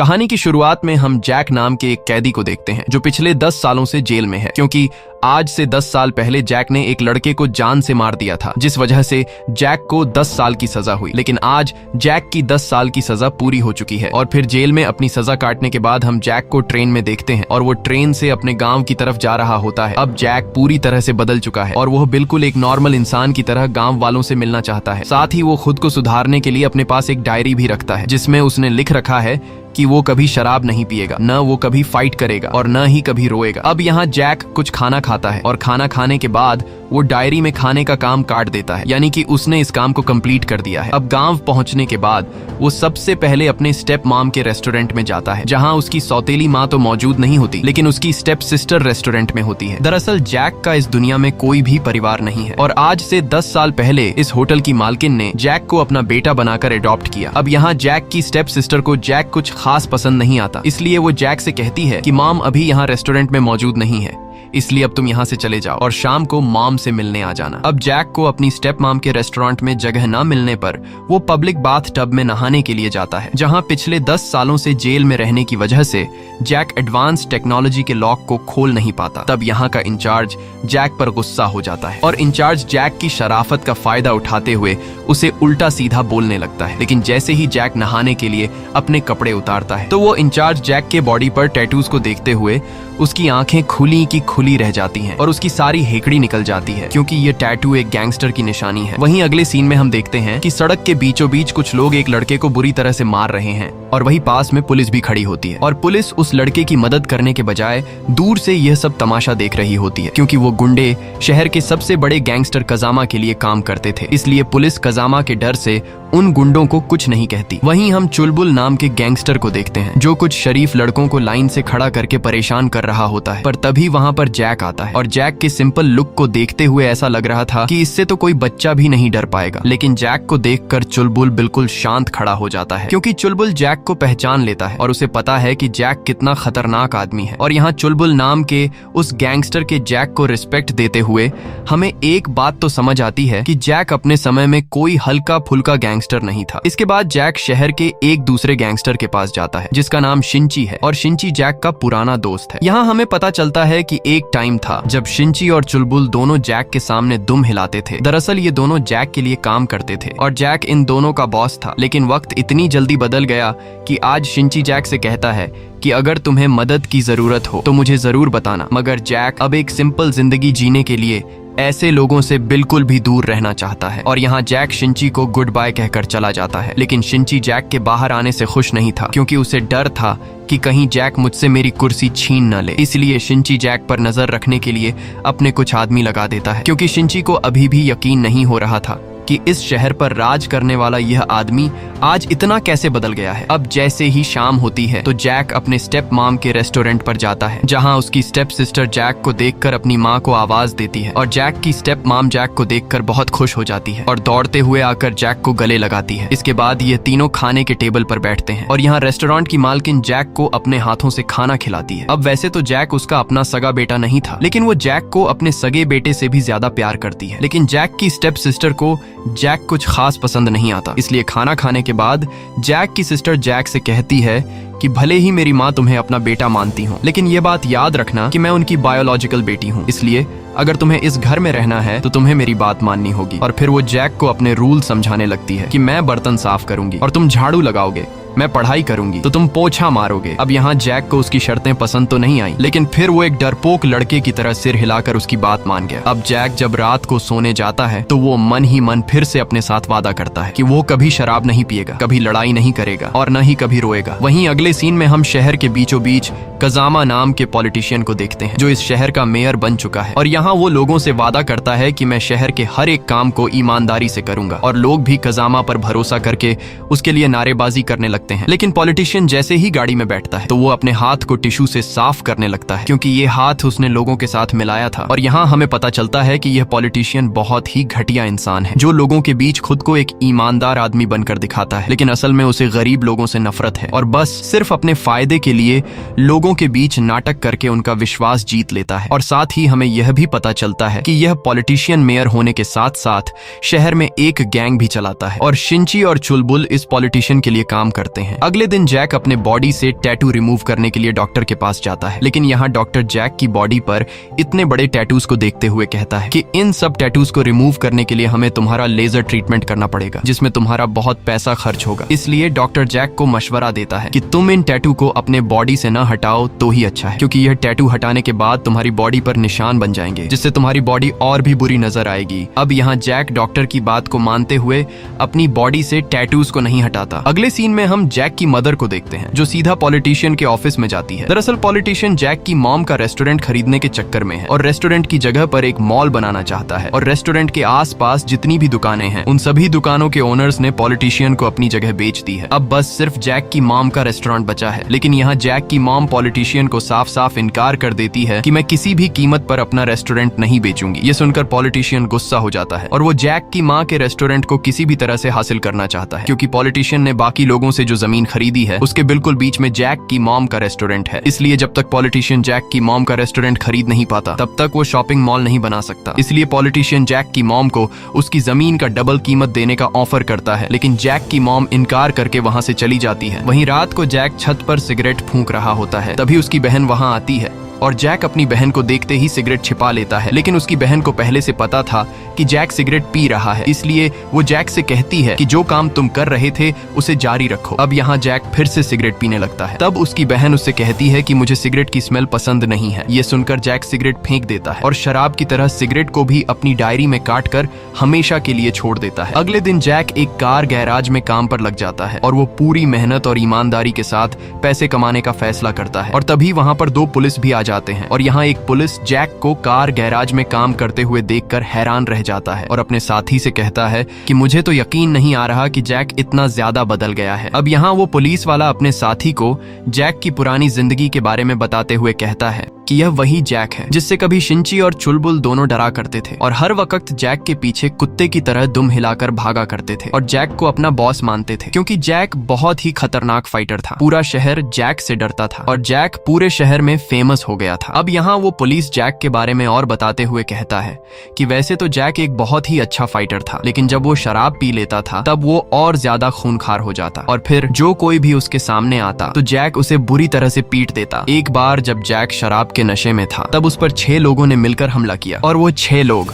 कहानी की शुरुआत में हम जैक नाम के एक कैदी को देखते हैं जो पिछले 10 सालों से जेल में है, क्योंकि आज से 10 साल पहले जैक ने एक लड़के को जान से मार दिया था, जिस वजह से जैक को 10 साल की सजा हुई। लेकिन आज जैक की 10 साल की सजा पूरी हो चुकी है और फिर जेल में अपनी सजा काटने के बाद हम जैक को ट्रेन में देखते हैं और वो ट्रेन से अपने गांव की तरफ जा रहा होता है। अब जैक पूरी तरह से बदल चुका है और वो बिल्कुल एक नॉर्मल इंसान की तरह गांव वालों से मिलना चाहता है। साथ ही वो खुद को सुधारने के लिए अपने पास एक डायरी भी रखता है जिसमें उसने लिख रखा है कि वो कभी शराब नहीं पिएगा, न वो कभी फाइट करेगा और न ही कभी रोएगा। अब यहाँ जैक कुछ खाना खाता है और खाना खाने के बाद वो डायरी में खाने का काम काट देता है, यानी कि उसने इस काम को कंप्लीट कर दिया है। अब गांव पहुंचने के बाद वो सबसे पहले अपने स्टेप मॉम के रेस्टोरेंट में जाता है, जहां उसकी सौतेली माँ तो मौजूद नहीं होती, लेकिन उसकी स्टेप सिस्टर रेस्टोरेंट में होती है। दरअसल जैक का इस दुनिया में कोई भी परिवार नहीं है और आज से 10 साल पहले इस होटल की मालकिन ने जैक को अपना बेटा बनाकर अडॉप्ट किया। अब यहाँ जैक की स्टेप सिस्टर को जैक कुछ खास पसंद नहीं आता, इसलिए वो जैक से कहती है कि मॉम अभी यहाँ रेस्टोरेंट में मौजूद नहीं है, इसलिए अब तुम यहाँ से चले जाओ और शाम को मॉम से मिलने आ जाना। अब जैक को अपनी स्टेप मॉम के रेस्टोरेंट में जगह न मिलने पर वो पब्लिक बाथ टब में नहाने के लिए जाता है, जहाँ पिछले 10 सालों से जेल में रहने की वजह से जैक एडवांस टेक्नोलॉजी के लॉक को खोल नहीं पाता। तब यहाँ का इंचार्ज जैक पर गुस्सा हो जाता है और इंचार्ज जैक की शराफत का फायदा उठाते हुए उसे उल्टा सीधा बोलने लगता है। लेकिन जैसे ही जैक नहाने के लिए अपने कपड़े उतारता है तो वो इंचार्ज जैक के बॉडी पर टैटूज को देखते हुए उसकी आंखें खुली की खुली रह जाती हैं और उसकी सारी हेकड़ी निकल जाती है, क्योंकि ये टैटू एक गैंगस्टर की निशानी है। वहीं अगले सीन में हम देखते हैं कि सड़क के बीचों बीच कुछ लोग एक लड़के को बुरी तरह से मार रहे हैं और वहीं पास में पुलिस भी खड़ी होती है और पुलिस उस लड़के की मदद करने के बजाय दूर से यह सब तमाशा देख रही होती है, क्योंकि वो गुंडे शहर के सबसे बड़े गैंगस्टर कजामा के लिए काम करते थे, इसलिए पुलिस कजामा के डर से उन गुंडों को कुछ नहीं कहती। वहीं हम चुलबुल नाम के गैंगस्टर को देखते हैं जो कुछ शरीफ लड़कों को लाइन से खड़ा करके परेशान कर रहा होता है, पर तभी वहां पर जैक आता है और जैक के सिंपल लुक को देखते हुए ऐसा लग रहा था कि इससे तो कोई बच्चा भी नहीं डर पाएगा। लेकिन जैक को देखकर चुलबुल बिल्कुल शांत खड़ा हो जाता है, क्योंकि चुलबुल जैक को पहचान लेता है और उसे पता है कि जैक कितना खतरनाक आदमी है। और यहाँ चुलबुल नाम के उस गैंगस्टर के जैक को रिस्पेक्ट देते हुए हमें एक बात तो समझ आती है कि जैक अपने समय में कोई हल्का फुल्का गैंगस्टर नहीं था। इसके बाद जैक शहर के एक दूसरे गैंगस्टर के पास जाता है जिसका नाम शिंची है और शिंची जैक का पुराना दोस्त है। यहाँ हमें पता चलता है कि एक टाइम था जब शिंची और चुलबुल दोनों जैक के सामने दुम हिलाते थे। दरअसल ये दोनों जैक के लिए काम करते थे और जैक इन दोनों का बॉस था। लेकिन वक्त इतनी जल्दी बदल गया कि आज शिंची जैक से कहता है कि अगर तुम्हें मदद की जरूरत हो तो मुझे जरूर बताना, मगर जैक अब एक सिंपल जिंदगी जीने के लिए ऐसे लोगों से बिल्कुल भी दूर रहना चाहता है। और यहाँ जैक शिंची को गुड बाय कहकर चला जाता है। लेकिन शिंची जैक के बाहर आने से खुश नहीं था, क्योंकि उसे डर था कि कहीं जैक मुझसे मेरी कुर्सी छीन न ले। इसलिए शिंची जैक पर नजर रखने के लिए अपने कुछ आदमी लगा देता है, क्योंकि शिंची को अभी भी यकीन नहीं हो रहा था कि इस शहर पर राज करने वाला यह आदमी आज इतना कैसे बदल गया है। अब जैसे ही शाम होती है तो जैक अपने स्टेप मॉम के रेस्टोरेंट पर जाता है, जहां उसकी स्टेप सिस्टर जैक को देखकर अपनी माँ को आवाज देती है और जैक की स्टेप मॉम जैक को देखकर बहुत खुश हो जाती है और दौड़ते हुए आकर जैक को गले लगाती है। इसके बाद ये तीनों खाने के टेबल पर बैठते हैं और यहाँ रेस्टोरेंट की मालकिन जैक को अपने हाथों से खाना खिलाती है। अब वैसे तो जैक उसका अपना सगा बेटा नहीं था, लेकिन वो जैक को अपने सगे बेटे से भी ज्यादा प्यार करती है। लेकिन जैक की स्टेप सिस्टर को जैक कुछ खास पसंद नहीं आता, इसलिए खाना खाने के बाद जैक की सिस्टर जैक से कहती है कि भले ही मेरी माँ तुम्हें अपना बेटा मानती हो, लेकिन ये बात याद रखना कि मैं उनकी बायोलॉजिकल बेटी हूँ, इसलिए अगर तुम्हें इस घर में रहना है तो तुम्हें मेरी बात माननी होगी। और फिर वो जैक को अपने रूल समझाने लगती है कि मैं बर्तन साफ करूंगी और तुम झाड़ू लगाओगे, मैं पढ़ाई करूंगी तो तुम पोछा मारोगे। अब यहाँ जैक को उसकी शर्तें पसंद तो नहीं आई, लेकिन फिर वो एक डरपोक लड़के की तरह सिर हिलाकर उसकी बात मान गया। अब जैक जब रात को सोने जाता है तो वो मन ही मन फिर से अपने साथ वादा करता है कि वो कभी शराब नहीं पिएगा, कभी लड़ाई नहीं करेगा और न ही कभी रोएगा। वहीं अगले सीन में हम शहर के बीचों बीच कजामा नाम के पॉलिटिशियन को देखते हैं जो इस शहर का मेयर बन चुका है और यहाँ वो लोगों से वादा करता है कि मैं शहर के हर एक काम को ईमानदारी से करूंगा और लोग भी कजामा पर भरोसा करके उसके लिए नारेबाजी करने लगते हैं। लेकिन पॉलिटिशियन जैसे ही गाड़ी में बैठता है तो वो अपने हाथ को टिश्यू से साफ करने लगता है, क्योंकि ये हाथ उसने लोगों के साथ मिलाया था। और यहाँ हमें पता चलता है कि यह पॉलिटिशियन बहुत ही घटिया इंसान है जो लोगों के बीच खुद को एक ईमानदार आदमी बनकर दिखाता है, लेकिन असल में उसे गरीब लोगों से नफरत है और बस सिर्फ अपने फायदे के लिए लोगों के बीच नाटक करके उनका विश्वास जीत लेता है। और साथ ही हमें यह भी पता चलता है कि यह पॉलिटिशियन मेयर होने के साथ साथ शहर में एक गैंग भी चलाता है और शिंची और चुलबुल इस पॉलिटिशियन के लिए काम करते करते हैं। अगले दिन जैक अपने बॉडी से टैटू रिमूव करने के लिए डॉक्टर के पास जाता है, लेकिन यहाँ डॉक्टर जैक की बॉडी पर इतने बड़े टैटूज को देखते हुए कहता है कि इन सब टैटूज को रिमूव करने के लिए हमें तुम्हारा लेजर ट्रीटमेंट करना पड़ेगा, जिसमें तुम्हारा बहुत पैसा खर्च होगा। इसलिए डॉक्टर जैक को मशवरा देता है कि तुम इन टैटू को अपने बॉडी से न हटाओ तो ही अच्छा है, क्योंकि यह टैटू हटाने के बाद तुम्हारी बॉडी पर निशान बन जाएंगे, जिससे तुम्हारी बॉडी और भी बुरी नजर आएगी। अब यहाँ जैक डॉक्टर की बात को मानते हुए अपनी बॉडी से टैटूज को नहीं हटाता। अगले सीन में हम जैक की मदर को देखते हैं, जो सीधा पॉलिटिशियन के ऑफिस में जाती है। दरअसल पॉलिटिशियन जैक की मॉम का रेस्टोरेंट खरीदने के चक्कर में है और रेस्टोरेंट की जगह पर एक मॉल बनाना चाहता है, और रेस्टोरेंट के आसपास जितनी भी दुकानें हैं उन सभी दुकानों के ओनर्स ने पॉलिटिशियन को अपनी जगह बेच दी है। अब बस सिर्फ जैक की मॉम का रेस्टोरेंट बचा है, लेकिन यहाँ जैक की मॉम पॉलिटिशियन को साफ साफ इनकार कर देती है कि मैं किसी भी कीमत पर अपना रेस्टोरेंट नहीं बेचूंगी। ये सुनकर पॉलिटिशियन गुस्सा हो जाता है और वो जैक की माँ के रेस्टोरेंट को किसी भी तरह से हासिल करना चाहता है, क्योंकि पॉलिटिशियन ने बाकी लोगों से जो जमीन खरीदी है उसके बिल्कुल बीच में जैक की मॉम का रेस्टोरेंट है। इसलिए जब तक पॉलिटिशियन जैक की मॉम का रेस्टोरेंट खरीद नहीं पाता तब तक वो शॉपिंग मॉल नहीं बना सकता। इसलिए पॉलिटिशियन जैक की मॉम को उसकी जमीन का डबल कीमत देने का ऑफर करता है, लेकिन जैक की मॉम इनकार करके वहां से चली जाती है। वहीं रात को जैक छत पर सिगरेट फूंक रहा होता है, तभी उसकी बहन वहां आती है और जैक अपनी बहन को देखते ही सिगरेट छिपा लेता है, लेकिन उसकी बहन को पहले से पता था कि जैक सिगरेट पी रहा है, इसलिए वो जैक से कहती है कि जो काम तुम कर रहे थे उसे जारी रखो। अब यहाँ जैक फिर से सिगरेट पीने लगता है। तब उसकी बहन उससे कहती है कि मुझे सिगरेट की स्मेल पसंद नहीं है। ये सुनकर जैक सिगरेट फेंक देता है और शराब की तरह सिगरेट को भी अपनी डायरी में काट कर हमेशा के लिए छोड़ देता है। अगले दिन जैक एक कार गैराज में काम पर लग जाता है और वो पूरी मेहनत और ईमानदारी के साथ पैसे कमाने का फैसला करता है। और तभी वहाँ पर दो पुलिस भी आ जाते हैं और यहाँ एक पुलिस जैक को कार गैराज में काम करते हुए देखकर हैरान रह जाता है और अपने साथी से कहता है कि मुझे तो यकीन नहीं आ रहा कि जैक इतना ज्यादा बदल गया है। अब यहाँ वो पुलिस वाला अपने साथी को जैक की पुरानी जिंदगी के बारे में बताते हुए कहता है कि यह वही जैक है जिससे कभी शिंची और चुलबुल दोनों डरा करते थे और हर वक्त जैक के पीछे कुत्ते की तरह दुम हिलाकर भागा करते थे और जैक को अपना बॉस मानते थे, क्योंकि जैक बहुत ही खतरनाक फाइटर था। पूरा शहर जैक से डरता था और जैक पूरे शहर में फेमस हो गया था। अब यहाँ वो पुलिस जैक के बारे में और बताते हुए कहता है कि वैसे तो जैक एक बहुत ही अच्छा फाइटर था, लेकिन जब वो शराब पी लेता था तब वो और ज्यादा खूंखार हो जाता और फिर जो कोई भी उसके सामने आता तो जैक उसे बुरी तरह से पीट देता। एक बार जब जैक शराब के नशे में था तब उस पर 6 लोगों ने मिलकर हमला किया और वो 6 लोग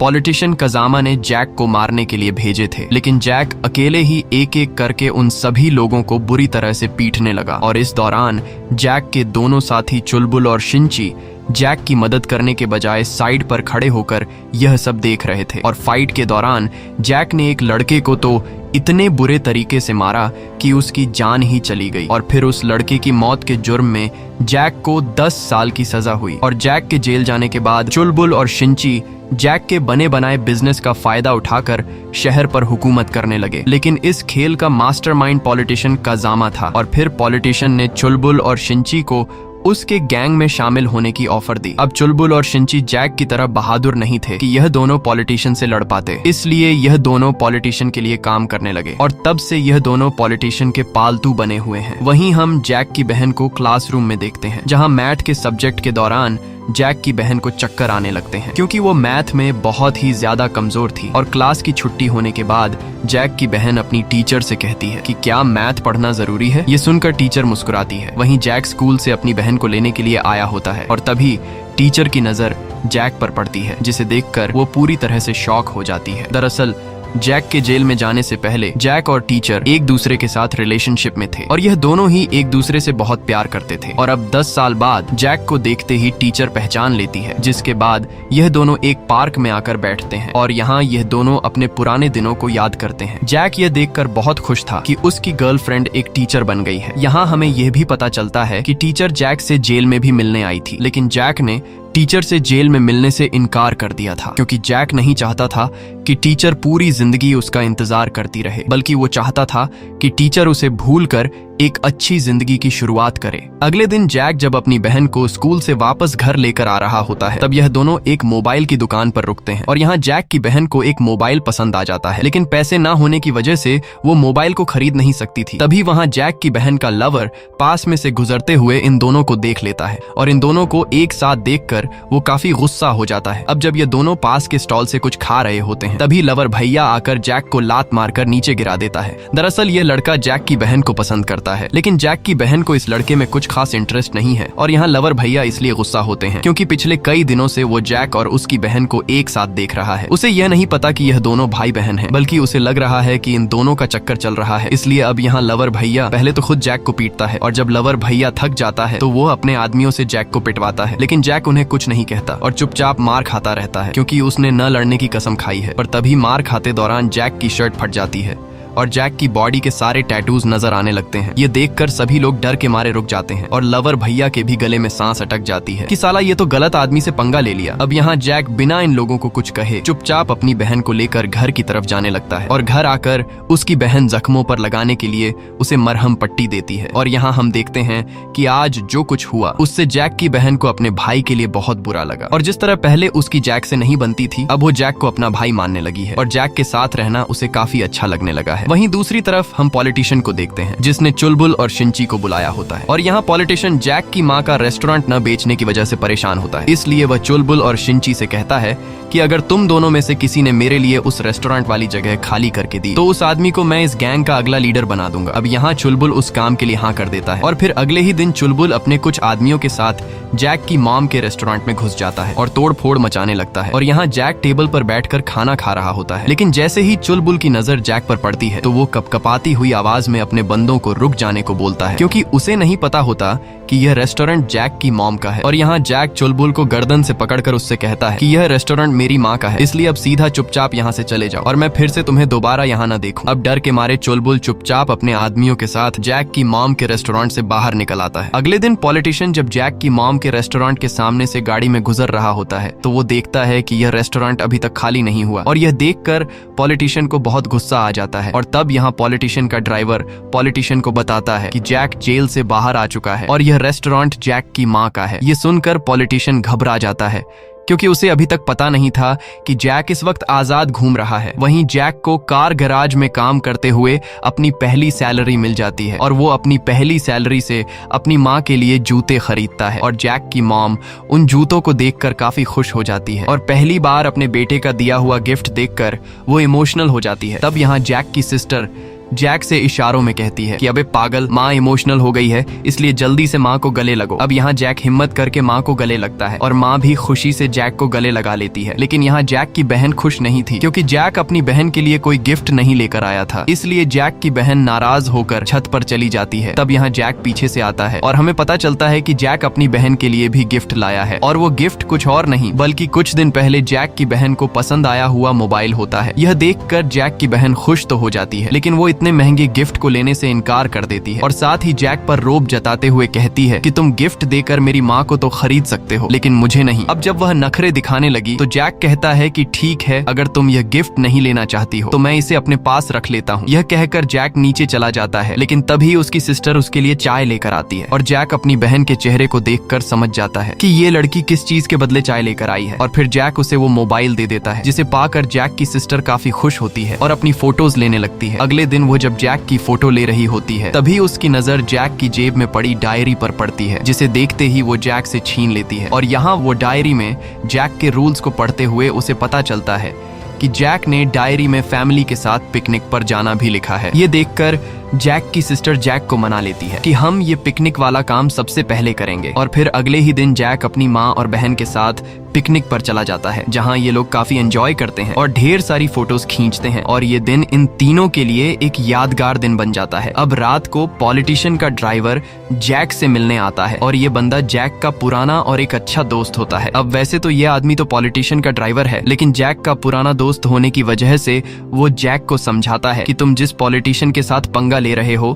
पॉलिटिशियन कजामा ने जैक को मारने के लिए भेजे थे, लेकिन जैक अकेले ही एक एक करके उन सभी लोगों को बुरी तरह से पीटने लगा। और इस दौरान जैक के दोनों साथी चुलबुल और शिंची जैक की मदद करने के बजाय साइड पर खड़े होकर यह सब देख रहे थे। और फाइट के दौरान जैक ने एक लड़के को तो इतने बुरे तरीके से मारा कि उसकी जान ही चली गई और फिर उस लड़के की मौत के जुर्म में जैक को 10 साल की सजा हुई। और जैक के जेल जाने के बाद चुलबुल और शिंची जैक के बने बनाए बिजनेस का फायदा उठाकर शहर पर हुकूमत करने लगे, लेकिन इस खेल का मास्टरमाइंड पॉलिटिशियन कजामा था। और फिर पॉलिटिशियन ने चुलबुल और शिंची को उसके गैंग में शामिल होने की ऑफर दी। अब चुलबुल और शिंची जैक की तरह बहादुर नहीं थे कि यह दोनों पॉलिटिशियन से लड़ पाते, इसलिए यह दोनों पॉलिटिशियन के लिए काम करने लगे और तब से यह दोनों पॉलिटिशियन के पालतू बने हुए हैं। वहीं हम जैक की बहन को क्लासरूम में देखते हैं, जहां मैथ के सब्जेक्ट के दौरान जैक की बहन को चक्कर आने लगते हैं, क्योंकि वो मैथ में बहुत ही ज्यादा कमजोर थी। और क्लास की छुट्टी होने के बाद जैक की बहन अपनी टीचर से कहती है कि क्या मैथ पढ़ना जरूरी है। ये सुनकर टीचर मुस्कुराती है। वहीं जैक स्कूल से अपनी बहन को लेने के लिए आया होता है और तभी टीचर की नजर जैक पर पड़ती है, जिसे देखकर वो पूरी तरह से शॉक हो जाती है। दरअसल जैक के जेल में जाने से पहले जैक और टीचर एक दूसरे के साथ रिलेशनशिप में थे और यह दोनों ही एक दूसरे से बहुत प्यार करते थे। और अब 10 साल बाद जैक को देखते ही टीचर पहचान लेती है, जिसके बाद यह दोनों एक पार्क में आकर बैठते हैं और यहाँ यह दोनों अपने पुराने दिनों को याद करते हैं। जैक यह देखकर बहुत खुश था कि उसकी गर्लफ्रेंड एक टीचर बन गई है। यहाँ हमें यह भी पता चलता है कि टीचर जैक से जेल में भी मिलने आई थी, लेकिन जैक ने टीचर से जेल में मिलने से इनकार कर दिया था, क्योंकि जैक नहीं चाहता था कि टीचर पूरी जिंदगी उसका इंतजार करती रहे, बल्कि वो चाहता था कि टीचर उसे भूलकर एक अच्छी जिंदगी की शुरुआत करे। अगले दिन जैक जब अपनी बहन को स्कूल से वापस घर लेकर आ रहा होता है, तब यह दोनों एक मोबाइल की दुकान पर रुकते हैं और यहाँ जैक की बहन को एक मोबाइल पसंद आ जाता है, लेकिन पैसे ना होने की वजह से वो मोबाइल को खरीद नहीं सकती थी। तभी वहाँ जैक की बहन का लवर पास में से गुजरते हुए इन दोनों को देख लेता है और इन दोनों को एक साथ देखकर वो काफी गुस्सा हो जाता है। अब जब ये दोनों पास के स्टॉल से कुछ खा रहे होते हैं, तभी लवर भैया आकर जैक को लात मारकर नीचे गिरा देता है। दरअसल ये लड़का जैक की बहन को पसंद करता है, लेकिन जैक की बहन को इस लड़के में कुछ खास इंटरेस्ट नहीं है और यहाँ लवर भैया इसलिए गुस्सा होते हैं क्योंकि पिछले कई दिनों से वो जैक और उसकी बहन को एक साथ देख रहा है। उसे यह नहीं पता कि यह दोनों भाई बहन हैं, बल्कि उसे लग रहा है कि इन दोनों का चक्कर चल रहा है। इसलिए अब यहाँ लवर भैया पहले तो खुद जैक को पीटता है और जब लवर भैया थक जाता है तो वो अपने आदमियों से जैक को पिटवाता है, लेकिन जैक उन्हें कुछ नहीं कहता और चुपचाप मार खाता रहता है क्योंकि उसने न लड़ने की कसम खाई है। और तभी मार खाते दौरान जैक की शर्ट फट जाती है और जैक की बॉडी के सारे टैटूज नजर आने लगते हैं। ये देखकर सभी लोग डर के मारे रुक जाते हैं और लवर भैया के भी गले में सांस अटक जाती है कि साला ये तो गलत आदमी से पंगा ले लिया। अब यहाँ जैक बिना इन लोगों को कुछ कहे चुपचाप अपनी बहन को लेकर घर की तरफ जाने लगता है और घर आकर उसकी बहन जख्मों पर लगाने के लिए उसे मरहम पट्टी देती है। और यहाँ हम देखते हैं कि आज जो कुछ हुआ उससे जैक की बहन को अपने भाई के लिए बहुत बुरा लगा और जिस तरह पहले उसकी जैक से नहीं बनती थी, अब वो जैक को अपना भाई मानने लगी है और जैक के साथ रहना उसे काफी अच्छा लगने लगा है। वहीं दूसरी तरफ हम पॉलिटिशियन को देखते हैं जिसने चुलबुल और शिंची को बुलाया होता है और यहाँ पॉलिटिशियन जैक की माँ का रेस्टोरेंट न बेचने की वजह से परेशान होता है। इसलिए वह चुलबुल और शिंची से कहता है कि अगर तुम दोनों में से किसी ने मेरे लिए उस रेस्टोरेंट वाली जगह खाली करके दी तो उस आदमी को मैं इस गैंग का अगला लीडर बना दूंगा। अब यहाँ चुलबुल उस काम के लिए हाँ कर देता है और फिर अगले ही दिन चुलबुल अपने कुछ आदमियों के साथ जैक की मॉम के रेस्टोरेंट में घुस जाता है और तोड़ फोड़ मचाने लगता है और यहाँ जैक टेबल पर बैठकर खाना खा रहा होता है, लेकिन जैसे ही चुलबुल की नजर जैक पर पड़ती है तो वो कपकपाती हुई आवाज में अपने बंदों को रुक जाने को बोलता है क्योंकि उसे नहीं पता होता कि यह रेस्टोरेंट जैक की मॉम का है। और यहाँ जैक चुलबुल को गर्दन से पकड़कर उससे कहता है कि यह रेस्टोरेंट मेरी माँ का है, इसलिए अब सीधा चुपचाप यहाँ से चले जाओ और मैं फिर से तुम्हें दोबारा यहाँ न देखूं। अब डर के मारे चुलबुल चुपचाप अपने आदमियों के साथ जैक की मॉम के रेस्टोरेंट से बाहर निकल आता है। अगले दिन पॉलिटिशियन जब जैक की मॉम के रेस्टोरेंट के सामने से गाड़ी में गुजर रहा होता है तो वो देखता है कि यह रेस्टोरेंट अभी तक खाली नहीं हुआ और यह देखकर पॉलिटिशियन को बहुत गुस्सा आ जाता है। और तब यहाँ पॉलिटिशियन का ड्राइवर पॉलिटिशियन को बताता है कि जैक जेल से बाहर आ चुका है और यह रेस्टोरेंट जैक की माँ का है। ये सुनकर पॉलिटिशियन घबरा जाता है क्योंकि उसे अभी तक पता नहीं था कि जैक इस वक्त आजाद घूम रहा है। वहीं जैक को कार गैराज में काम करते हुए अपनी पहली सैलरी मिल जाती है और वो अपनी पहली सैलरी से अपनी माँ के लिए जूते खरीदता है और जैक की मॉम उन जूतों को देखकर काफी खुश हो जाती है और पहली बार अपने बेटे का दिया हुआ गिफ्ट देखकर वो इमोशनल हो जाती है। तब यहाँ जैक की सिस्टर जैक से इशारों में कहती है कि अबे पागल, माँ इमोशनल हो गई है, इसलिए जल्दी से माँ को गले लगो। अब यहाँ जैक हिम्मत करके माँ को गले लगता है और माँ भी खुशी से जैक को गले लगा लेती है। लेकिन यहाँ जैक की बहन खुश नहीं थी क्योंकि जैक अपनी बहन के लिए कोई गिफ्ट नहीं लेकर आया था, इसलिए जैक की बहन नाराज होकर छत पर चली जाती है। तब यहाँ जैक पीछे से आता है और हमें पता चलता है कि जैक अपनी बहन के लिए भी गिफ्ट लाया है और वो गिफ्ट कुछ और नहीं बल्कि कुछ दिन पहले जैक की बहन को पसंद आया हुआ मोबाइल होता है। यह देखकर जैक की बहन खुश तो हो जाती है, लेकिन वो इतने महंगे गिफ्ट को लेने से इनकार कर देती है और साथ ही जैक पर रोब जताते हुए कहती है कि तुम गिफ्ट देकर मेरी माँ को तो खरीद सकते हो लेकिन मुझे नहीं। अब जब वह नखरे दिखाने लगी तो जैक कहता है कि ठीक है, अगर तुम यह गिफ्ट नहीं लेना चाहती हो तो मैं इसे अपने पास रख लेता हूँ। यह कहकर जैक नीचे चला जाता है, लेकिन तभी उसकी सिस्टर उसके लिए चाय लेकर आती है और जैक अपनी बहन के चेहरे को देखकर समझ जाता है कि ये लड़की किस चीज के बदले चाय लेकर आई है और फिर जैक उसे वो मोबाइल दे देता है, जिसे पाकर जैक की सिस्टर काफी खुश होती है और अपनी फोटोज लेने लगती है। अगले दिन वो जब जैक की फोटो ले रही होती है तभी उसकी नजर जैक की जेब में पड़ी डायरी पर पड़ती है, जिसे देखते ही वो जैक से छीन लेती है और यहाँ वो डायरी में जैक के रूल्स को पढ़ते हुए उसे पता चलता है कि जैक ने डायरी में फैमिली के साथ पिकनिक पर जाना भी लिखा है। ये देखकर जैक की सिस्टर जैक को मना लेती है कि हम ये पिकनिक वाला काम सबसे पहले करेंगे और फिर अगले ही दिन जैक अपनी माँ और बहन के साथ पिकनिक पर चला जाता है, जहाँ ये लोग काफी एंजॉय करते हैं और ढेर सारी फोटोज खींचते हैं और ये दिन इन तीनों के लिए एक यादगार दिन बन जाता है। अब रात को पॉलिटिशियन का ड्राइवर जैक से मिलने आता है और ये बंदा जैक का पुराना और एक अच्छा दोस्त होता है। अब वैसे तो ये आदमी तो पॉलिटिशियन का ड्राइवर है, लेकिन जैक का पुराना दोस्त होने की वजह से वो जैक को समझाता है कि तुम जिस पॉलिटिशियन के साथ पंगा ले रहे हो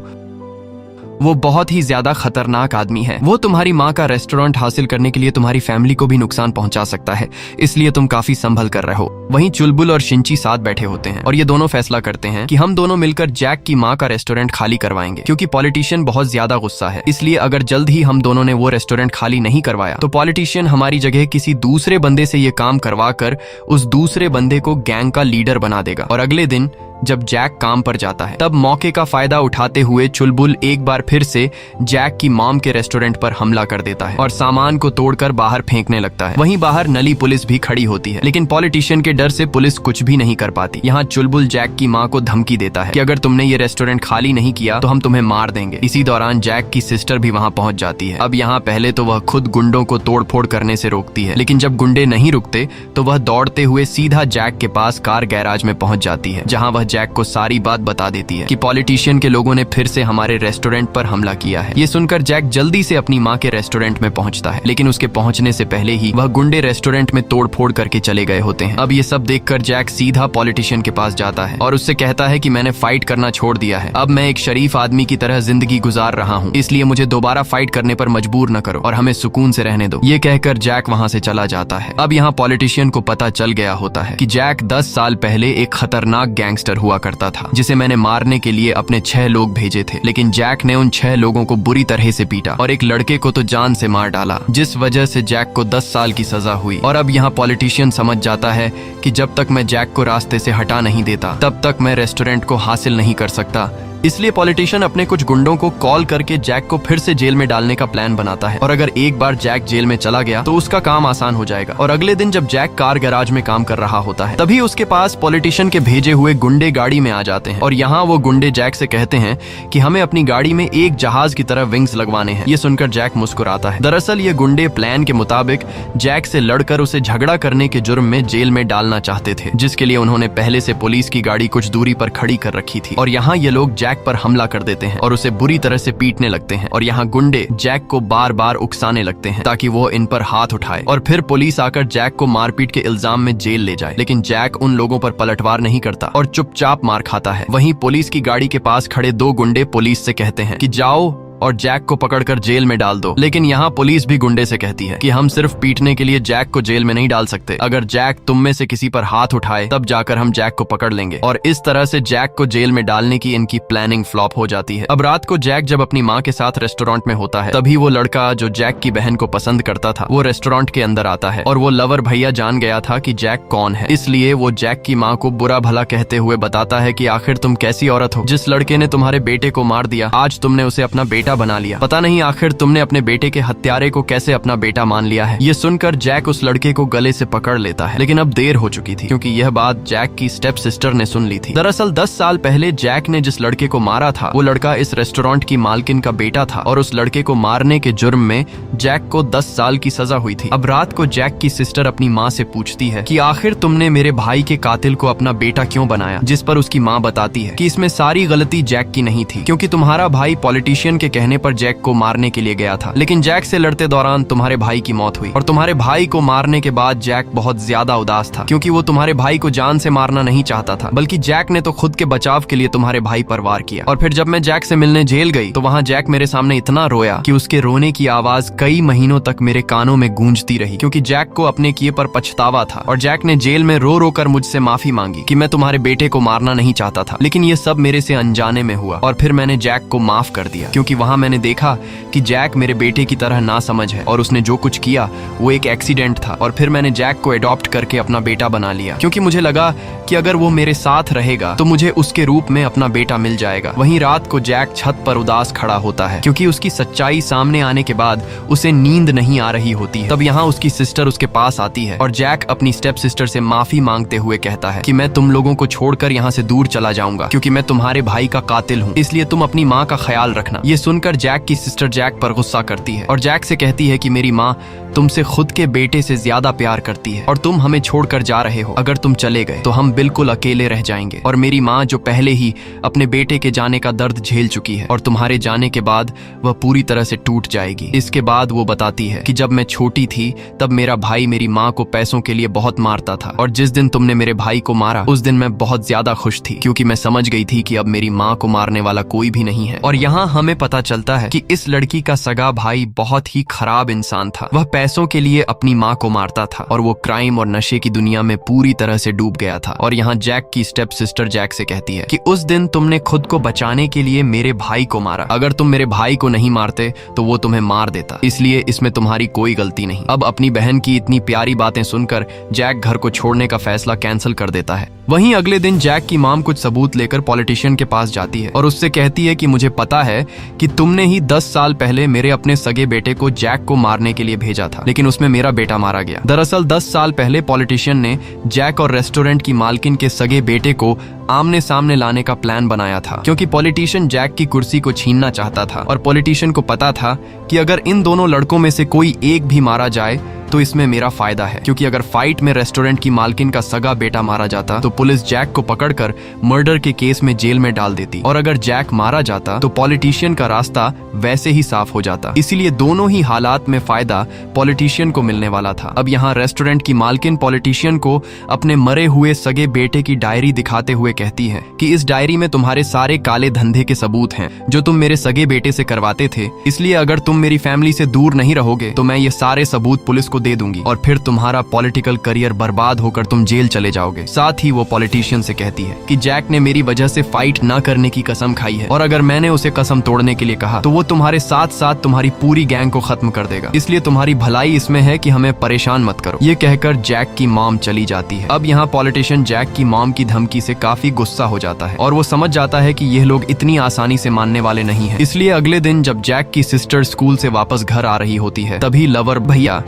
वो बहुत ही ज्यादा खतरनाक आदमी है। वो तुम्हारी माँ का रेस्टोरेंट हासिल करने के लिए तुम्हारी फैमिली को भी नुकसान पहुंचा सकता है, इसलिए तुम काफी संभल कर रहो। वहीं चुलबुल और शिंची साथ बैठे होते हैं और ये दोनों फैसला करते हैं कि हम दोनों मिलकर जैक की माँ का रेस्टोरेंट खाली करवाएंगे, क्योंकि पॉलिटिशियन बहुत ज्यादा गुस्सा है। इसलिए अगर जल्द ही हम दोनों ने वो रेस्टोरेंट खाली नहीं करवाया तो पॉलिटिशियन हमारी जगह किसी दूसरे बंदे से ये काम करवा कर उस दूसरे बंदे को गैंग का लीडर बना देगा। और अगले दिन जब जैक काम पर जाता है तब मौके का फायदा उठाते हुए चुलबुल एक बार फिर से जैक की मॉम के रेस्टोरेंट पर हमला कर देता है और सामान को तोड़कर बाहर फेंकने लगता है। वहीं बाहर नली पुलिस भी खड़ी होती है, लेकिन पॉलिटिशियन के डर से पुलिस कुछ भी नहीं कर पाती। यहाँ चुलबुल जैक की माँ को धमकी देता है कि अगर तुमने ये रेस्टोरेंट खाली नहीं किया तो हम तुम्हें मार देंगे। इसी दौरान जैक की सिस्टर भी वहाँ पहुँच जाती है। अब यहाँ पहले तो वह खुद गुंडों को तोड़फोड़ करने से रोकती है, लेकिन जब गुंडे नहीं रुकते तो वह दौड़ते हुए सीधा जैक के पास कार गैराज में पहुँच जाती है, जहाँ वह जैक को सारी बात बता देती है कि पॉलिटिशियन के लोगों ने फिर से हमारे रेस्टोरेंट पर हमला किया है। ये सुनकर जैक जल्दी से अपनी माँ के रेस्टोरेंट में पहुंचता है, लेकिन उसके पहुंचने से पहले ही वह गुंडे रेस्टोरेंट में तोड़फोड़ करके चले गए होते हैं। अब ये सब देखकर जैक सीधा पॉलिटिशियन के पास जाता है और उससे कहता है कि मैंने फाइट करना छोड़ दिया है, अब मैं एक शरीफ आदमी की तरह जिंदगी गुजार रहा हूँ, इसलिए मुझे दोबारा फाइट करने पर मजबूर न करो और हमें सुकून से रहने दो। ये कहकर जैक वहाँ से चला जाता है। अब यहाँ पॉलिटिशियन को पता चल गया होता है कि जैक 10 साल पहले एक खतरनाक गैंगस्टर हुआ करता था, जिसे मैंने मारने के लिए अपने 6 लोग भेजे थे, लेकिन जैक ने उन 6 लोगों को बुरी तरह से पीटा और एक लड़के को तो जान से मार डाला, जिस वजह से जैक को 10 साल की सजा हुई। और अब यहाँ पॉलिटिशियन समझ जाता है कि जब तक मैं जैक को रास्ते से हटा नहीं देता तब तक मैं रेस्टोरेंट को हासिल नहीं कर सकता। इसलिए पॉलिटिशियन अपने कुछ गुंडों को कॉल करके जैक को फिर से जेल में डालने का प्लान बनाता है, और अगर एक बार जैक जेल में चला गया तो उसका काम आसान हो जाएगा। और अगले दिन जब जैक कार गैराज में काम कर रहा होता है तभी उसके पास पॉलिटिशियन के भेजे हुए गुंडे गाड़ी में आ जाते हैं और यहाँ वो गुंडे जैक से कहते हैं कि हमें अपनी गाड़ी में एक जहाज की तरह विंग्स लगवाने हैं। ये सुनकर जैक मुस्कुराता है। दरअसल ये गुंडे प्लान के मुताबिक जैक से लड़कर उसे झगड़ा करने के जुर्म में जेल में डालना चाहते थे, जिसके लिए उन्होंने पहले से पुलिस की गाड़ी कुछ दूरी पर खड़ी कर रखी थी। और यहाँ ये लोग जैक पर हमला कर देते हैं और उसे बुरी तरह से पीटने लगते हैं। और यहाँ गुंडे जैक को बार बार उकसाने लगते हैं ताकि वो इन पर हाथ उठाए और फिर पुलिस आकर जैक को मारपीट के इल्जाम में जेल ले जाए। लेकिन जैक उन लोगों पर पलटवार नहीं करता और चुपचाप मार खाता है। वहीं पुलिस की गाड़ी के पास खड़े 2 गुंडे पुलिस से कहते हैं कि जाओ और जैक को पकड़कर जेल में डाल दो। लेकिन यहाँ पुलिस भी गुंडे से कहती है कि हम सिर्फ पीटने के लिए जैक को जेल में नहीं डाल सकते, अगर जैक तुम में से किसी पर हाथ उठाए तब जाकर हम जैक को पकड़ लेंगे। और इस तरह से जैक को जेल में डालने की इनकी प्लानिंग फ्लॉप हो जाती है। अब रात को जैक जब अपनी माँ के साथ रेस्टोरेंट में होता है तभी वो लड़का जो जैक की बहन को पसंद करता था वो रेस्टोरेंट के अंदर आता है और वो लवर भैया जान गया था कि जैक कौन है, इसलिए वो जैक की माँ को बुरा भला कहते हुए बताता है कि आखिर तुम कैसी औरत हो, जिस लड़के ने तुम्हारे बेटे को मार दिया आज तुमने उसे अपना बेटा बना लिया, पता नहीं आखिर तुमने अपने बेटे के हत्यारे को कैसे अपना बेटा मान लिया है। ये सुनकर जैक उस लड़के को गले से पकड़ लेता है, लेकिन अब देर हो चुकी थी क्योंकि यह बात जैक की स्टेप सिस्टर ने सुन ली थी। दरअसल 10 साल पहले जैक ने जिस लड़के को मारा था वो लड़का इस रेस्टोरेंट की मालकिन का बेटा था और उस लड़के को मारने के जुर्म में जैक को 10 साल की सजा हुई थी। अब रात को जैक की सिस्टर अपनी माँ से पूछती है कि आखिर तुमने मेरे भाई के कातिल को अपना बेटा क्यों बनाया, जिस पर उसकी माँ बताती है कि इसमें सारी गलती जैक की नहीं थी, क्योंकि तुम्हारा भाई पॉलिटिशियन के कहने पर जैक को मारने के लिए गया था, लेकिन जैक से लड़ते दौरान तुम्हारे भाई की मौत हुई। और तुम्हारे भाई को मारने के बाद जैक बहुत ज्यादा उदास था क्योंकि वो तुम्हारे भाई को जान से मारना नहीं चाहता था, बल्कि जैक ने तो खुद के बचाव के लिए तुम्हारे भाई पर वार किया। और फिर जब मैं जैक से मिलने जेल गई तो वहाँ जैक मेरे सामने इतना रोया कि उसके रोने की आवाज कई महीनों तक मेरे कानों में गूंजती रही, क्योंकि जैक को अपने किए पर पछतावा था। और जैक ने जेल में रो रो कर मुझसे माफी मांगी कि मैं तुम्हारे बेटे को मारना नहीं चाहता था, लेकिन ये सब मेरे से अनजाने में हुआ। और फिर मैंने जैक को माफ कर दिया क्योंकि वहाँ मैंने देखा कि जैक मेरे बेटे की तरह ना समझ है और उसने जो कुछ किया वो एक एक्सीडेंट था। और फिर मैंने जैक को अडॉप्ट करके अपना बेटा बना लिया क्योंकि मुझे लगा कि अगर वो मेरे साथ रहेगा तो मुझे उसके रूप में अपना बेटा मिल जाएगा। वहीं रात को जैक छत पर उदास खड़ा होता है क्योंकि उसकी सच्चाई सामने आने के बाद उसे नींद नहीं आ रही होती है। तब यहाँ उसकी सिस्टर उसके पास आती है और जैक अपनी स्टेप सिस्टर से माफी मांगते हुए कहता है कि मैं तुम लोगों को छोड़कर यहाँ से दूर चला जाऊंगा क्योंकि मैं तुम्हारे भाई का कातिल हूँ, इसलिए तुम अपनी माँ का ख्याल रखना। ये सुनकर जैक की सिस्टर जैक पर गुस्सा करती है और जैक से कहती है कि मेरी माँ तुमसे खुद के बेटे से ज्यादा प्यार करती है और तुम हमें छोड़कर जा रहे हो, अगर तुम चले गए तो हम बिल्कुल अकेले रह जाएंगे। और मेरी माँ जो पहले ही अपने बेटे के जाने का दर्द झेल चुकी है और तुम्हारे जाने के बाद वह पूरी तरह से टूट जाएगी। इसके बाद वो बताती है कि जब मैं छोटी थी तब मेरा भाई मेरी माँ को पैसों के लिए बहुत मारता था और जिस दिन तुमने मेरे भाई को मारा उस दिन मैं बहुत ज्यादा खुश थी क्योंकि मैं समझ गई थी कि अब मेरी माँ को मारने वाला कोई भी नहीं है। और यहाँ हमें पता चलता है कि इस लड़की का सगा भाई बहुत ही खराब इंसान था। वह पैसों के लिए अपनी माँ को मारता था और वो क्राइम और नशे की दुनिया में पूरी तरह से डूब गया था। और यहाँ जैक की स्टेप सिस्टर जैक से कहती है कि उस दिन तुमने खुद को बचाने के लिए मेरे भाई को मारा। अगर तुम मेरे भाई को नहीं मारते तो वो तुम्हें मार देता, इसलिए इसमें तुम्हारी कोई गलती नहीं। अब अपनी बहन की इतनी प्यारी बातें सुनकर जैक घर को छोड़ने का फैसला कैंसिल कर देता है। वहीं अगले दिन जैक की माम कुछ सबूत लेकर पॉलिटिशियन के पास जाती है और उससे कहती है कि मुझे पता है कि तुमने ही 10 साल पहले मेरे अपने सगे बेटे को जैक को मारने के लिए भेजा था, लेकिन उसमें मेरा बेटा मारा गया। दरअसल 10 साल पहले पॉलिटिशियन ने जैक और रेस्टोरेंट की मालकिन के सगे बेटे को आमने सामने लाने का प्लान बनाया था, क्योंकि पॉलिटिशियन जैक की कुर्सी को छीनना चाहता था और पॉलिटिशियन को पता था कि अगर इन दोनों लड़कों में से कोई एक भी मारा जाए तो इसमें मेरा फायदा है, क्योंकि अगर फाइट में रेस्टोरेंट की मालकिन का सगा बेटा मारा जाता तो पुलिस जैक को पकड़कर मर्डर के केस में जेल में डाल देती, और अगर जैक मारा जाता तो पॉलिटिशियन का रास्ता वैसे ही साफ हो जाता। इसीलिए दोनों ही हालात में फायदा पॉलिटिशियन को मिलने वाला था। अब यहाँ रेस्टोरेंट की मालकिन पॉलिटिशियन को अपने मरे हुए सगे बेटे की डायरी दिखाते हुए कहती है कि इस डायरी में तुम्हारे सारे काले धंधे के सबूत हैं जो तुम मेरे सगे बेटे से करवाते थे, इसलिए अगर तुम मेरी फैमिली से दूर नहीं रहोगे तो मैं ये सारे सबूत पुलिस को दे दूंगी और फिर तुम्हारा पॉलिटिकल करियर बर्बाद होकर तुम जेल चले जाओगे। साथ ही वो पॉलिटिशियन से कहती है कि जैक ने मेरी वजह से फाइट ना करने की कसम खाई है और अगर मैंने उसे कसम तोड़ने के लिए कहा तो वो तुम्हारे साथ साथ तुम्हारी पूरी गैंग को खत्म कर देगा, इसलिए तुम्हारी भलाई इसमें है कि हमें परेशान मत करो। ये कहकर जैक की मॉम चली जाती है। अब यहाँ पॉलिटिशियन जैक की मॉम की धमकी से काफी गुस्सा हो जाता है और वो समझ जाता है कि यह लोग इतनी आसानी से मानने वाले नहीं है। इसलिए अगले दिन जब जैक की सिस्टर स्कूल से वापस घर आ रही होती है तभी लवर भैया,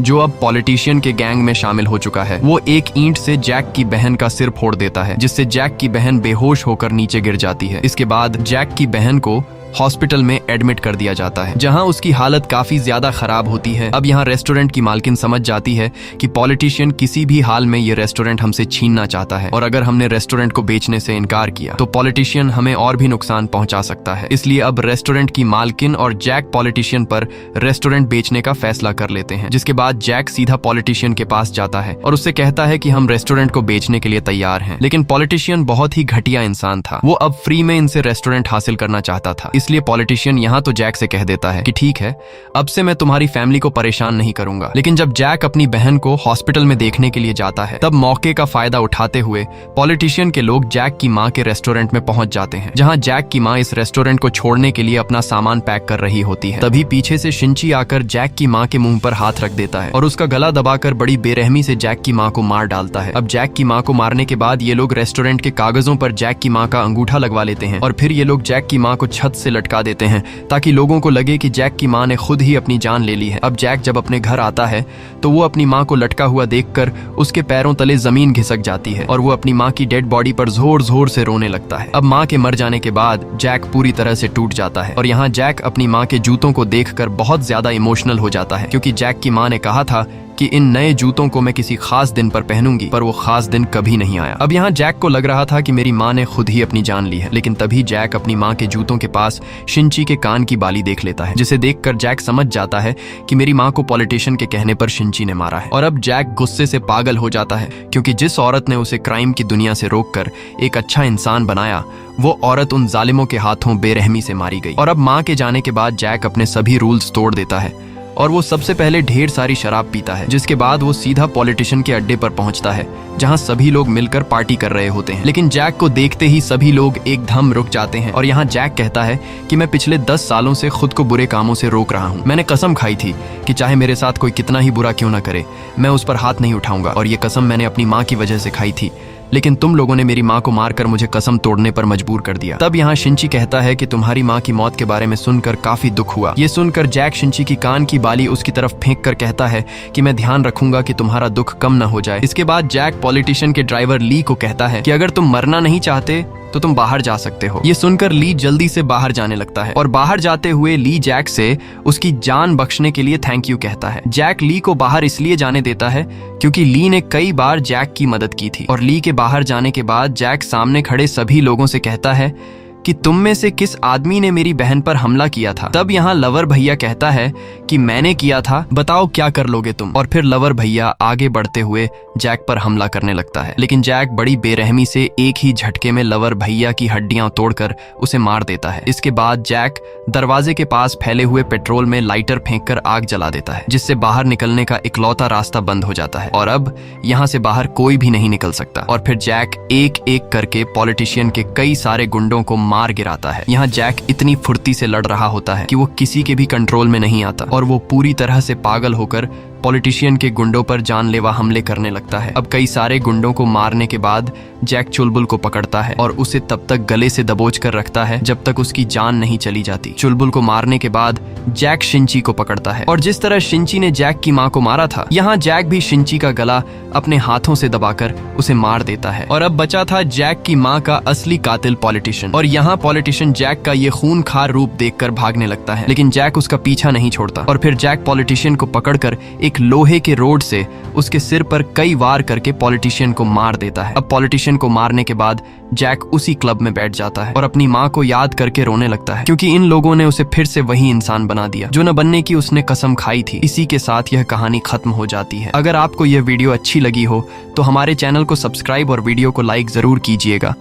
जो अब पॉलिटिशियन के गैंग में शामिल हो चुका है, वो एक ईंट से जैक की बहन का सिर फोड़ देता है, जिससे जैक की बहन बेहोश होकर नीचे गिर जाती है। इसके बाद जैक की बहन को हॉस्पिटल में एडमिट कर दिया जाता है, जहां उसकी हालत काफी ज्यादा खराब होती है। अब यहाँ रेस्टोरेंट की मालकिन समझ जाती है कि पॉलिटिशियन किसी भी हाल में ये रेस्टोरेंट हमसे छीनना चाहता है और अगर हमने रेस्टोरेंट को बेचने से इनकार किया तो पॉलिटिशियन हमें और भी नुकसान पहुंचा सकता है। इसलिए अब रेस्टोरेंट की मालकिन और जैक पॉलिटिशियन पर रेस्टोरेंट बेचने का फैसला कर लेते हैं, जिसके बाद जैक सीधा पॉलिटिशियन के पास जाता है और उससे कहता है कि हम रेस्टोरेंट को बेचने के लिए तैयार हैं। लेकिन पॉलिटिशियन बहुत ही घटिया इंसान था, वो अब फ्री में इनसे रेस्टोरेंट हासिल करना चाहता था। इसलिए पॉलिटिशियन यहाँ तो जैक से कह देता है कि ठीक है, अब से मैं तुम्हारी फैमिली को परेशान नहीं करूंगा। लेकिन जब जैक अपनी बहन को हॉस्पिटल में देखने के लिए जाता है तब मौके का फायदा उठाते हुए पॉलिटिशियन के लोग जैक की माँ के रेस्टोरेंट में पहुंच जाते हैं, जहाँ जैक की माँ इस रेस्टोरेंट को छोड़ने के लिए अपना सामान पैक कर रही होती है। तभी पीछे से शिंची आकर जैक की माँ के मुंह पर हाथ रख देता है और उसका गला दबाकर बड़ी बेरहमी से जैक की माँ को मार डालता है। अब जैक की माँ को मारने के बाद ये लोग रेस्टोरेंट के कागजों पर जैक की माँ का अंगूठा लगवा लेते हैं और फिर ये लोग जैक की माँ को छत से लटका देते हैं ताकि लोगों को लगे कि जैक की माँ ने खुद ही अपनी जान ले ली है। अब जैक जब अपने घर आता है तो वो अपनी माँ को लटका हुआ देखकर उसके पैरों तले जमीन घिसक जाती है और वो अपनी माँ की डेड बॉडी पर जोर जोर से रोने लगता है। अब माँ के मर जाने के बाद जैक पूरी तरह से टूट जाता है और यहाँ जैक अपनी माँ के जूतों को देखकर बहुत ज्यादा इमोशनल हो जाता है, क्योंकि जैक की माँ ने कहा था कि इन नए जूतों को मैं किसी खास दिन पर पहनूंगी, पर वो खास दिन कभी नहीं आया। अब यहाँ जैक को लग रहा था कि मेरी माँ ने खुद ही अपनी जान ली है, लेकिन तभी जैक अपनी माँ के जूतों के पास शिंची के कान की बाली देख लेता है, जिसे देखकर जैक समझ जाता है कि मेरी माँ को पॉलिटिशियन के कहने पर शिंची ने मारा है। और अब जैक गुस्से से पागल हो जाता है, क्योंकि जिस औरत ने उसे क्राइम की दुनिया से रोककर एक अच्छा इंसान बनाया, वो औरत उन जालिमों के हाथों बेरहमी से मारी गई। और अब माँ के जाने के बाद जैक अपने सभी रूल्स तोड़ देता है और वो सबसे पहले ढेर सारी शराब पीता है, जिसके बाद वो सीधा पॉलिटिशियन के अड्डे पर पहुंचता है, जहां सभी लोग मिलकर पार्टी कर रहे होते हैं। लेकिन जैक को देखते ही सभी लोग एकदम रुक जाते हैं और यहाँ जैक कहता है कि मैं पिछले 10 सालों से खुद को बुरे कामों से रोक रहा हूँ। मैंने कसम खाई थी कि चाहे मेरे साथ कोई कितना ही बुरा क्यों ना करे, मैं उस पर हाथ नहीं उठाऊंगा, और ये कसम मैंने अपनी माँ की वजह से खाई थी, लेकिन तुम लोगों ने मेरी माँ को मारकर मुझे कसम तोड़ने पर मजबूर कर दिया। तब यहाँ शिंची कहता है कि तुम्हारी माँ की मौत के बारे में सुनकर काफी दुख हुआ। ये सुनकर जैक शिंची की कान की बाली उसकी तरफ फेंक कर कहता है कि मैं ध्यान रखूंगा कि तुम्हारा दुख कम ना हो जाए। इसके बाद जैक पॉलिटिशियन के ड्राइवर ली को कहता है कि अगर तुम मरना नहीं चाहते तो तुम बाहर जा सकते हो। ये सुनकर ली जल्दी से बाहर जाने लगता है और बाहर जाते हुए ली जैक से उसकी जान बख्शने के लिए थैंक यू कहता है। जैक ली को बाहर इसलिए जाने देता है क्योंकि ली ने कई बार जैक की मदद की थी। और ली के बाहर जाने के बाद जैक सामने खड़े सभी लोगों से कहता है कि तुम में से किस आदमी ने मेरी बहन पर हमला किया था। तब यहाँ लवर भैया कहता है कि मैंने किया था, बताओ क्या कर लोगे तुम। और फिर लवर भैया आगे बढ़ते हुए जैक पर हमला करने लगता है, लेकिन जैक बड़ी बेरहमी से एक ही झटके में लवर भैया की हड्डियां तोड़कर उसे मार देता है। इसके बाद जैक दरवाजे के पास फैले हुए पेट्रोल में लाइटर फेंककर आग जला देता है, जिससे बाहर निकलने का इकलौता रास्ता बंद हो जाता है और अब यहाँ से बाहर कोई भी नहीं निकल सकता। और फिर जैक एक एक करके पॉलिटिशियन के कई सारे गुंडों को मार गिराता है। यहाँ जैक इतनी फुर्ती से लड़ रहा होता है कि वो किसी के भी कंट्रोल में नहीं आता और वो पूरी तरह से पागल होकर पॉलिटिशियन के गुंडों पर जानलेवा हमले करने लगता है। अब कई सारे गुंडों को मारने के बाद जैक चुलबुल को पकड़ता है और उसे तब तक गले से दबोच कर रखता है जब तक उसकी जान नहीं चली जाती। चुलबुल को मारने के बाद जैक शिंची को पकड़ता है और जिस तरह शिंची ने जैक की माँ को मारा था, यहाँ जैक भी शिंची का गला अपने हाथों से दबाकर उसे मार देता है। और अब बचा था जैक की माँ का असली कातिल पॉलिटिशियन। और यहाँ पॉलिटिशियन जैक का ये खूनखार रूप देखकर भागने लगता है, लेकिन जैक उसका पीछा नहीं छोड़ता। और फिर जैक पॉलिटिशियन को पकड़कर एक लोहे के रोड से उसके सिर पर कई वार करके पॉलिटिशियन को मार देता है। अब पॉलिटिशियन को मारने के बाद जैक उसी क्लब में बैठ जाता है और अपनी माँ को याद करके रोने लगता है, क्योंकि इन लोगों ने उसे फिर से वही इंसान बना दिया जो न बनने की उसने कसम खाई थी। इसी के साथ यह कहानी खत्म हो जाती है। अगर आपको यह वीडियो अच्छी लगी हो तो हमारे चैनल को सब्सक्राइब और वीडियो को लाइक जरूर कीजिएगा।